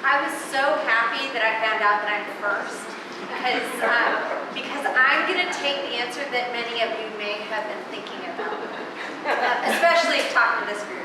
I was so happy that I found out that I'm first because I'm going to take the answer that many of you may have been thinking about, especially talking to this group.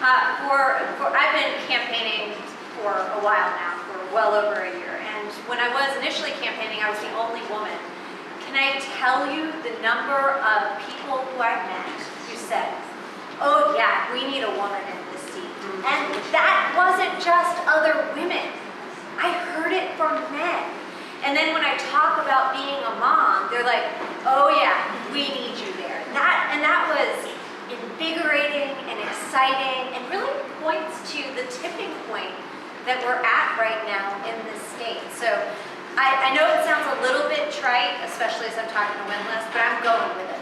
I've been campaigning for a while now, for well over a year, and when I was initially campaigning, I was the only woman. Can I tell you the number of people who I met who said, oh yeah, we need a woman in this seat. And that wasn't just other women. I heard it from men. And then when I talk about being a mom, they're like, oh yeah, we need you there. That was invigorating and exciting and really points to the tipping point that we're at right now in this state. So I know it sounds a little bit trite, especially as I'm talking to Winless, but I'm going with it.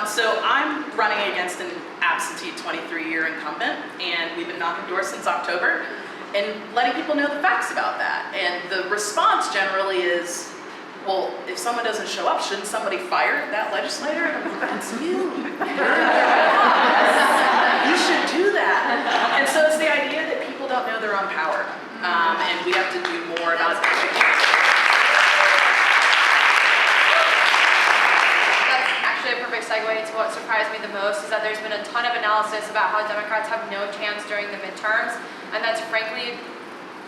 So I'm running against an absentee 23-year incumbent, and we've been knocking doors since October and letting people know the facts about that. And the response generally is, well, if someone doesn't show up, shouldn't somebody fire that legislator? And I'm like, that's you. You should do that. And so it's the idea that people don't know their own power. And we have to do more about education. That's actually a perfect segue to what surprised me the most is that there's been a ton of analysis about how Democrats have no chance during the midterms, and that's frankly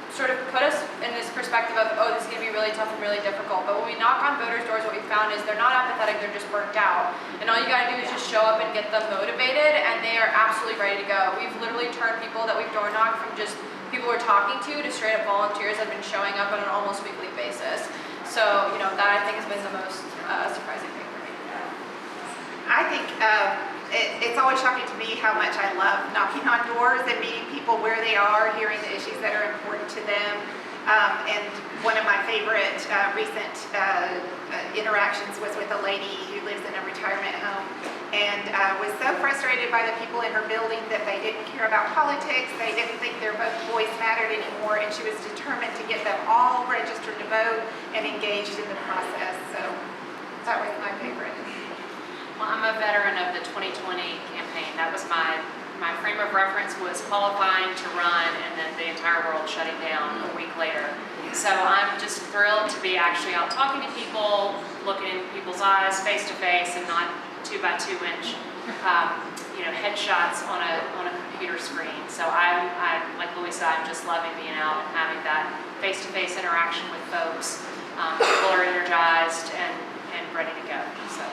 sort of put us in this perspective of, oh, this is going to be really tough and really difficult. But when we knock on voters' doors, what we found is they're not apathetic, they're just burnt out. And all you got to do is just show up and get them motivated, and they are absolutely ready to go. We've literally turned people that we've door knocked from just people we're talking to straight up volunteers that have been showing up on an almost weekly basis. So, that I think has been the most surprising thing for me. I think it's always shocking to me how much I love knocking on doors and meeting people where they are, hearing the issues that are important to them. And one of my favorite recent interactions was with a lady who lives in a retirement home and was so frustrated by the people in her building that they didn't care about politics, they didn't think their voice mattered anymore, and she was determined to get them all registered to vote and engaged in the process. So that was my favorite. Well, I'm a veteran of the 2020 campaign. That was my frame of reference was qualifying to run and then the entire world shutting down a week later. So I'm just thrilled to be actually out talking to people, looking in people's eyes face to face and not 2x2 inch headshots on a computer screen. So I'm like Luisa, I'm just loving being out and having that face to face interaction with folks. People are energized and ready to go. So.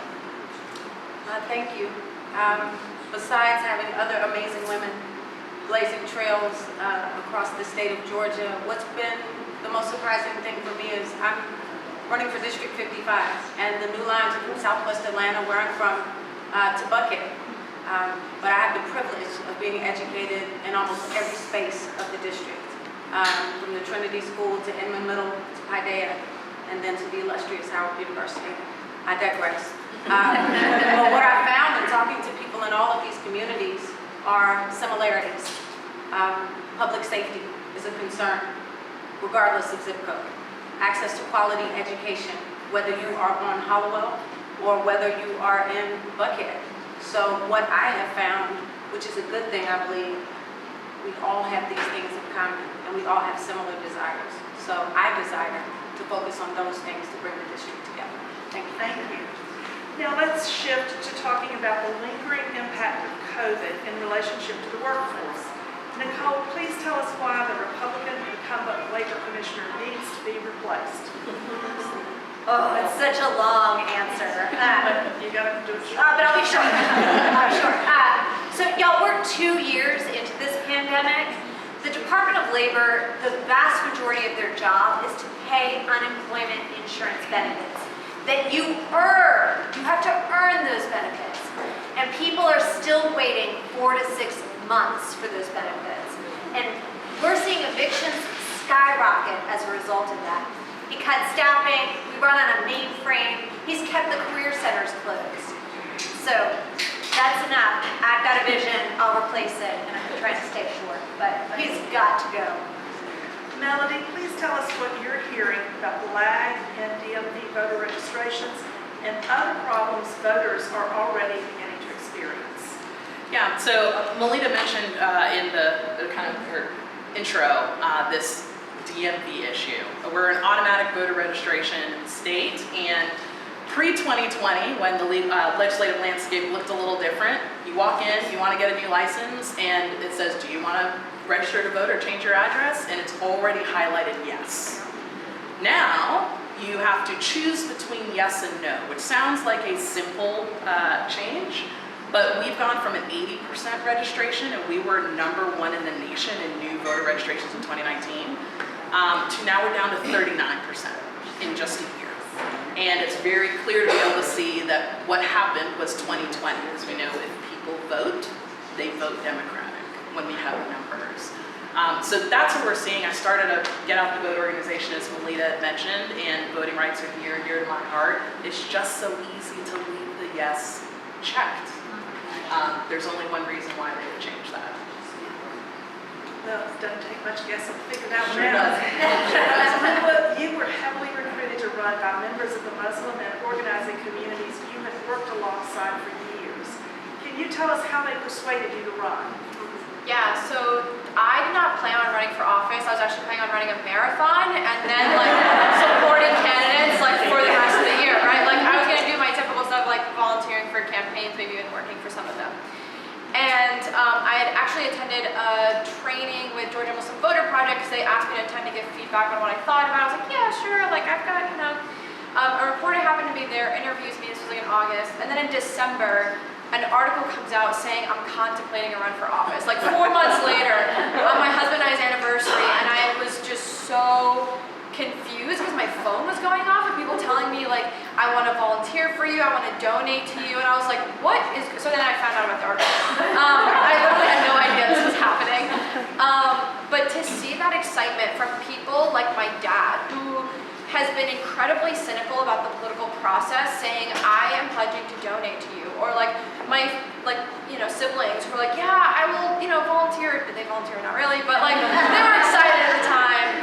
Thank you. Besides having other amazing women blazing trails across the state of Georgia, what's been the most surprising thing for me is I'm running for District 55, and the new lines are from Southwest Atlanta, where I'm from, to Buckhead. But I have the privilege of being educated in almost every space of the district, from the Trinity School to Inman Middle to Paideia, and then to the illustrious Howard University. I digress. But what I found in talking to people in all of these communities are similarities. Public safety is a concern, regardless of zip code. Access to quality education, whether you are on Hollowell or whether you are in Buckhead. So what I have found, which is a good thing, I believe, we all have these things in common and we all have similar desires. So I desire to focus on those things to bring the district together. Thank you. Thank you. Now let's shift to talking about the lingering impact of COVID in relationship to the workforce. Nicole, please tell us why the Republican incumbent labor commissioner needs to be replaced. Oh, it's such a long answer. You gotta do it short. But I'll be short. I'm short. So y'all, we're 2 years into this pandemic. The Department of Labor, the vast majority of their job is to pay unemployment insurance benefits that you earn. You have to earn those benefits. And people are still waiting 4 to 6 months for those benefits. And we're seeing evictions skyrocket as a result of that. He cut staffing, we run on a mainframe, he's kept the career centers closed. So that's enough. I've got a vision, I'll replace it, and I'm trying to stay short, but he's got to go. Melody, please tell us what you're hearing about the lag in DMV voter registrations and other problems voters are already beginning to experience. Yeah, so Melita mentioned in the kind of her intro this DMV issue. We're an automatic voter registration state, and pre-2020, when the legislative landscape looked a little different, you walk in, you want to get a new license, and it says, do you want to register to vote or change your address? And it's already highlighted yes. Now, you have to choose between yes and no, which sounds like a simple change, but we've gone from an 80% registration, and we were #1 in the nation in new voter registrations in 2019, to now we're down to 39% in just a year. And it's very clear to be able to see that what happened was 2020, because we know if people vote, they vote Democratic when we have numbers. So that's what we're seeing. I started a Get Out the Vote organization, as Melita had mentioned, and voting rights are near and dear to my heart. It's just so easy to leave the yes checked. There's only one reason why they would change that. Well, it doesn't take much guessing to figure it out Sure now. does. You were heavily recruited to run by members of the Muslim and organizing communities you have worked alongside for years. Can you tell us how they persuaded you to run? Yeah, so I did not plan on running for office. I was actually planning on running a marathon and then like supporting candidates like for the rest of the year, right? Like I was gonna do my typical stuff like volunteering for campaigns, maybe even working for some of them. And I had actually attended a training with Georgia Muslim Voter Project because they asked me to attend to give feedback on what I thought about it. I was like, yeah, sure, like I've got, a reporter happened to be there, interviews me, this was like in August, and then in December, an article comes out saying I'm contemplating a run for office. Like 4 months later, on my husband and I's anniversary, and I was just so confused because my phone was going off and people telling me like, I want to volunteer for you, I want to donate to you, and I was like, what is, so then I found out about the article. I literally had no idea this was happening. But to see that excitement from people like my dad, who has been incredibly cynical about the political process, saying, I am pledging to donate to you, or like my siblings who were like, yeah, I will, volunteer. Did they volunteer? Not really, but like they were excited at the time.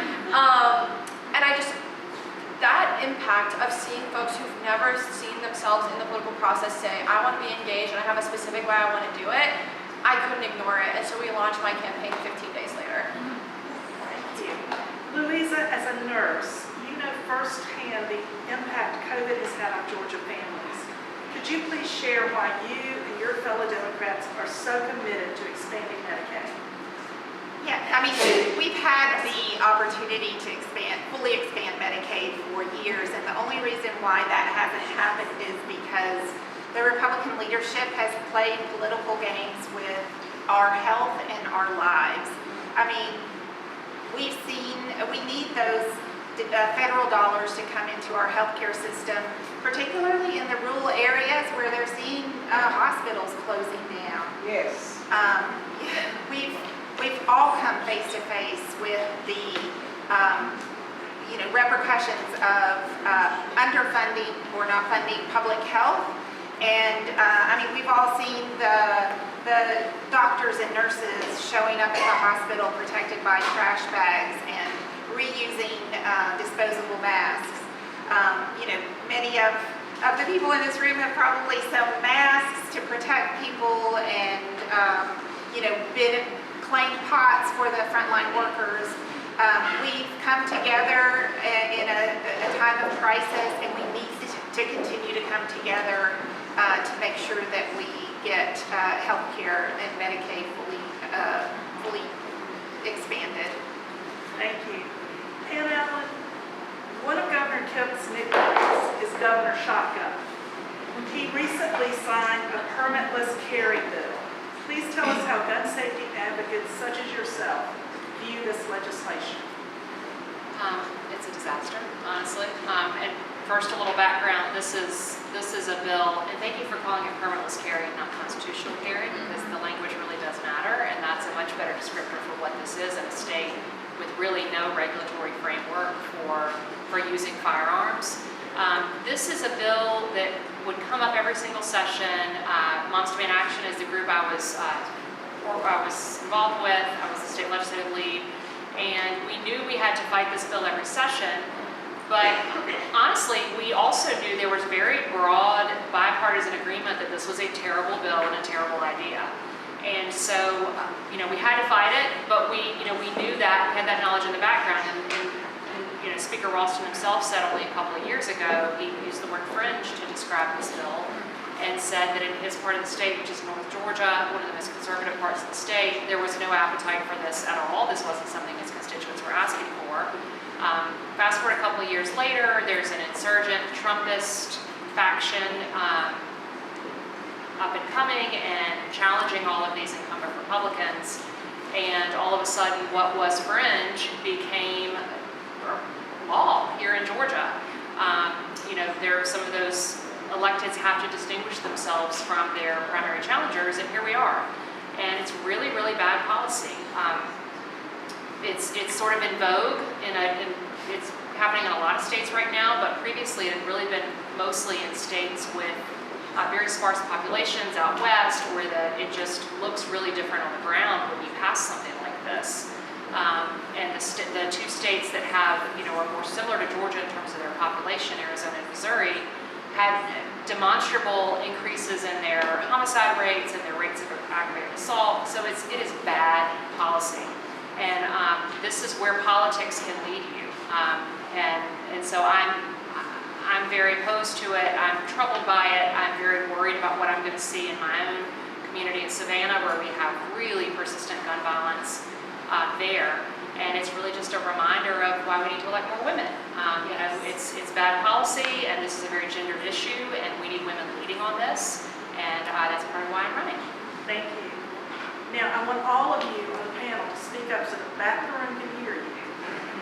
And I just, that impact of seeing folks who've never seen themselves in the political process say, I want to be engaged and I have a specific way I want to do it, I couldn't ignore it. And so we launched my campaign 15 days later. Thank you. Luisa, as a nurse, you know firsthand the impact COVID has had on Georgia families. Could you please share why you and your fellow Democrats are so committed to expanding Medicaid? Yeah, I mean, we've had the opportunity to fully expand Medicaid for years, and the only reason why that hasn't happened is because the Republican leadership has played political games with our health and our lives. I mean, we need those federal dollars to come into our healthcare system, particularly in the rural areas where they're seeing hospitals closing down. Yes. We've all come face to face with the repercussions of underfunding or not funding public health, and we've all seen the doctors and nurses showing up at the hospital protected by trash bags and reusing disposable masks. Many of the people in this room have probably sewn masks to protect people and claimed pots for the frontline workers. We've come together in a time of crisis, and we need to continue to come together to make sure that we get health care and Medicaid fully expanded. Thank you. And Ellen, one of Governor Kemp's nicknames is Governor Shotgun. He recently signed a permitless carry bill. Please tell us how gun safety advocates such as yourself view this legislation. It's a disaster, honestly. And first, a little background. This is a bill, and thank you for calling it permitless carry and not constitutional carry, because the language really does matter, and that's a much better descriptor for what this is in a state with really no regulatory framework for using firearms. This is a bill that would come up every single session. Moms Demand Action is the group I was involved with. I was the state legislative lead, and we knew we had to fight this bill every session. But honestly, we also knew there was very broad bipartisan agreement that this was a terrible bill and a terrible idea. And so, we had to fight it, but we knew that, we had that knowledge in the background. And Speaker Ralston himself said only a couple of years ago, he used the word fringe to describe this bill and said that in his part of the state, which is North Georgia, one of the most conservative parts of the state, there was no appetite for this at all. This wasn't something his constituents were asking for. Fast forward a couple of years later, there's an insurgent Trumpist faction up and coming and challenging all of these incumbent Republicans, and all of a sudden what was fringe became law here in Georgia. There are some of those electeds have to distinguish themselves from their primary challengers, and here we are. And it's really, really bad policy. It's sort of in vogue, it's happening in a lot of states right now, but previously it had really been mostly in states with very sparse populations out west, where it just looks really different on the ground when you pass something like this. And the two states that have, are more similar to Georgia in terms of their population, Arizona and Missouri, had demonstrable increases in their homicide rates and their rates of aggravated assault. So it is bad policy. And this is where politics can lead you. And so I'm very opposed to it. I'm troubled by it. I'm very worried about what I'm going to see in my own community in Savannah, where we have really persistent gun violence there. And it's really just a reminder of why we need to elect more women. It's bad policy, and this is a very gendered issue, and we need women leading on this. And that's part of why I'm running. Thank you. Now, I want all of you on the panel to speak up so the back of the room can hear you.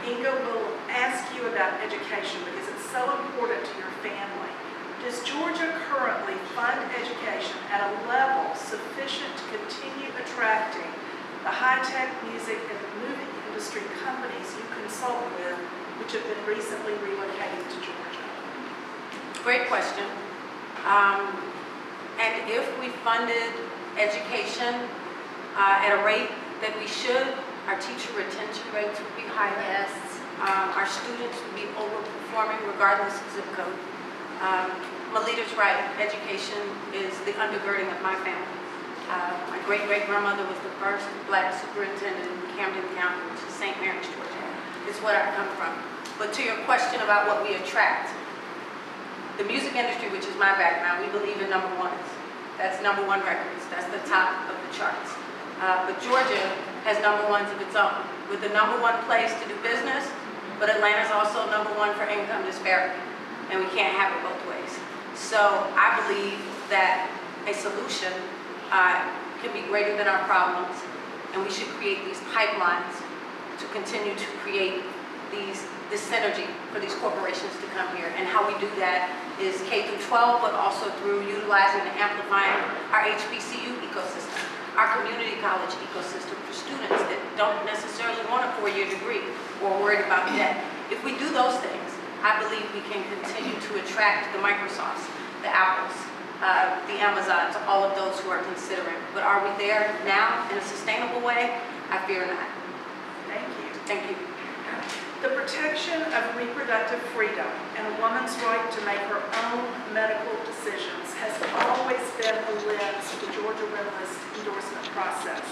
Inga will ask you about education because it's so important to your family. Does Georgia currently fund education at a level sufficient to continue attracting the high-tech music and movie industry companies you consult with, which have been recently relocated to Georgia? Great question. And if we funded education at a rate that we should, our teacher retention rates would be higher. Yes. Our students would be overperforming regardless of zip code. Melita's right, education is the undergirding of my family. My great-great-grandmother was the first Black superintendent in Camden County, which is St. Mary's, Georgia. It's what I come from. But to your question about what we attract, the music industry, which is my background, we believe in number ones. That's number one records. That's the top of the charts. But Georgia has number ones of its own, with the number one place to do business, but Atlanta's also number one for income disparity, and we can't have it both ways. So I believe that a solution can be greater than our problems, and we should create these pipelines to continue to create this synergy for these corporations to come here. And how we do that is K through 12, but also through utilizing and amplifying our HBCU ecosystem, our community college ecosystem for students that don't necessarily want a 4-year degree or worried about debt. If we do those things, I believe we can continue to attract the Microsofts, the Apples, the Amazons, all of those who are considering. But are we there now in a sustainable way? I fear not. Thank you. Thank you. The protection of reproductive freedom and a woman's right to make her own medical decisions has always been a lens to the Georgia Women's endorsement process.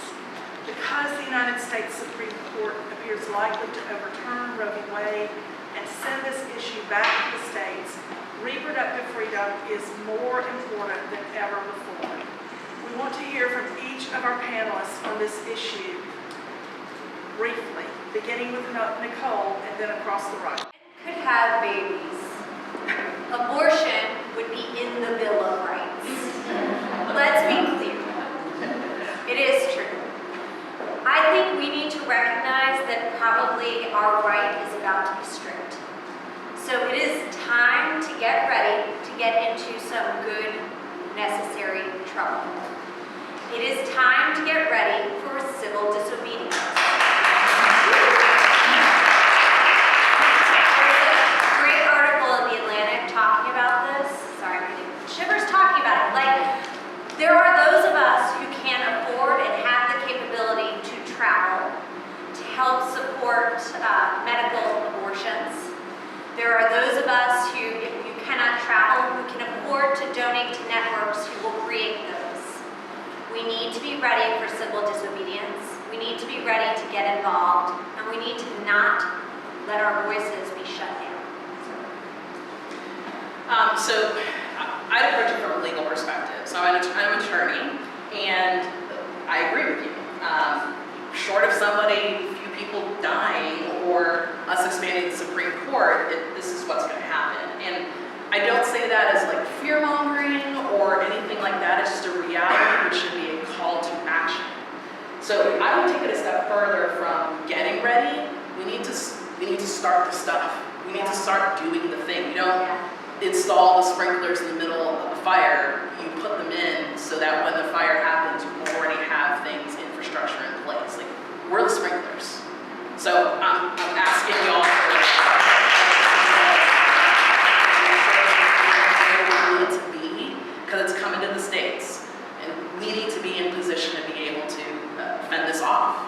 Because the United States Supreme Court appears likely to overturn Roe v. Wade and send this issue back to the states, reproductive freedom is more important than ever before. We want to hear from each of our panelists on this issue briefly, beginning with Nicole and then across the right. Could have babies. Abortion would be in the Bill of Rights. Let's be clear. It is true. I think we need to recognize that probably our right is about to be stripped. So it is time to get ready to get into some good, necessary trouble. It is time to get ready for civil disobedience. There's a great article in The Atlantic talking about this. Sorry, I'm getting shivers talking about it. Like, there are those of us who can afford and have the capability to travel to help support medical abortions. There are those of us who, if you cannot travel, who can afford to donate to networks who will create those. We need to be ready for civil disobedience. We need to be ready to get involved, and we need to not let our voices be shut down. So I'd approach it from a legal perspective. So I'm an attorney, and I agree with you. Short of somebody, few people dying, or us expanding the Supreme Court, this is what's going to happen. And I don't say that as like fear-mongering or anything like that. It's just a reality, which should be a call to action. So I would take it a step further from getting ready. We need to start the stuff. We need to start doing the thing. You don't install the sprinklers in the middle of a fire. You put them in so that when the fire happens, you already have things, infrastructure in place. Like, we're the sprinklers. So I'm asking y'all for where we need to be, because it's coming to the States. And we need to be in position to be able to fend this off.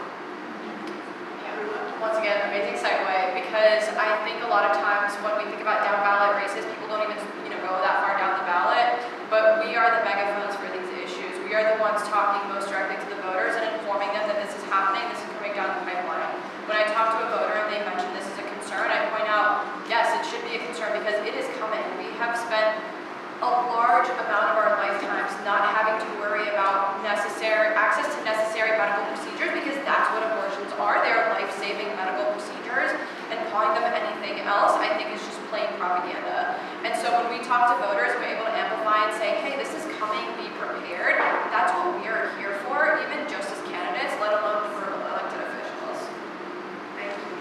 Once again, amazing segue, because I think a lot of times when we think about down ballot races, people don't even go that far down the ballot, but we are the megaphones for these issues. We are the ones talking most directly to the voters and informing them that this is happening, this is coming down the pipeline. When I talk to a voter and they mention this is a concern, I point out, yes, it should be a concern because it is coming. We have spent a large amount of our lifetimes not having to worry about access to necessary medical procedures, because that's what abortions are. They are life-saving medical procedures, and calling them anything else, I think, is just plain propaganda. And so when we talk to voters, we're able to amplify and say, hey, this is coming, be prepared. That's what we are here for, even just as candidates, let alone for elected officials. Thank you.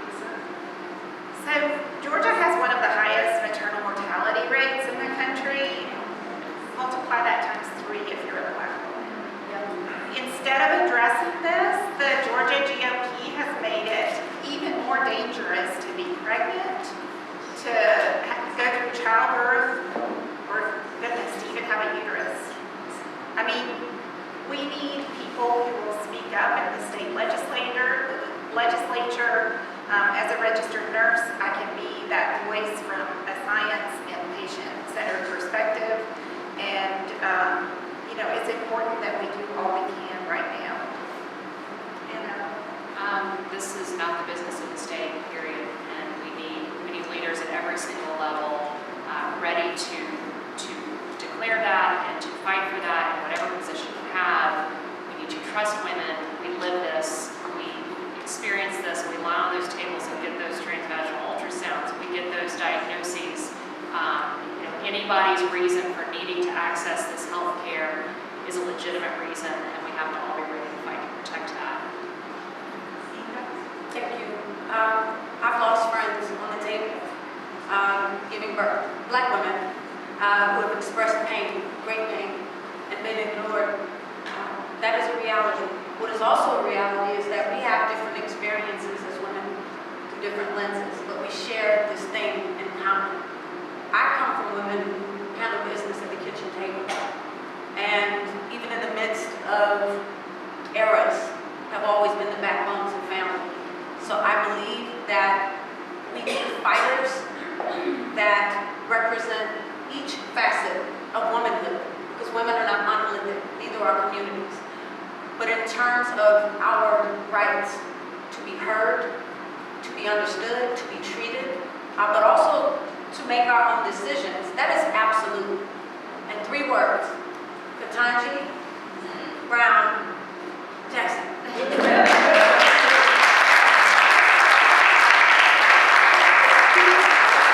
Lisa? So Georgia has one of the highest maternal mortality rates in the country. Multiply that times 3 if you're a Black woman. Instead of addressing this, the Georgia GOP has made it even more dangerous to be pregnant, to go through childbirth, or goodness, to even have a uterus. I mean, we need people who will speak up in the state legislature. As a registered nurse, I can be that voice from a science and patient-centered perspective. And, it's important that we do all we can right now. This is not the business of the state, period. And we need leaders at every single level ready to declare that and to fight for that in whatever position you have. We need to trust women. We live this. We experience this. We lie on those tables and get those transvaginal ultrasounds. We get those diagnoses. Anybody's reason for needing to access this health care is a legitimate reason, and we have to all be ready to fight to protect that. Thank you. I've lost friends on the table giving birth. Black women who have expressed pain, great pain, and been ignored. That is a reality. What is also a reality is that we have different experiences as women through different lenses, but we share this thing in common. I come from women who handle business at the kitchen table, and even in the midst of eras, have always been the backbones of family. So I believe that we need fighters that represent each facet of womanhood, because women are not monolithic, neither are communities. But in terms of our rights to be heard, to be understood, to be treated, but also to make our own decisions, that is absolute. And 3 words: Ketanji Brown Jackson.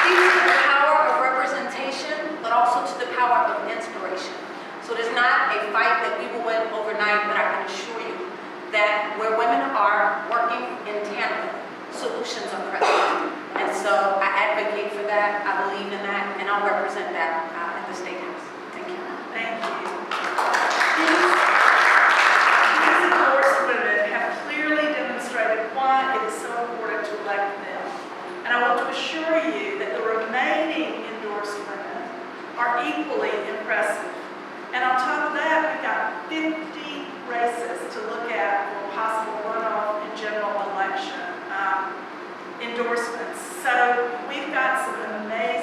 Speaks to the power of representation, but also to the power of inspiration. So it is not a fight that we will win overnight, but I can assure you that where women are working in tandem, solutions are present. And so I advocate for that, I believe in that, and I'll represent that at the State House. Thank you. Thank you. These endorsed women have clearly demonstrated why it is so important to elect them. And I want to assure you that the remaining endorsed women are equally impressive. And on top of that, we've got 50 races to look at for a possible runoff in general election endorsements. So we've got some amazing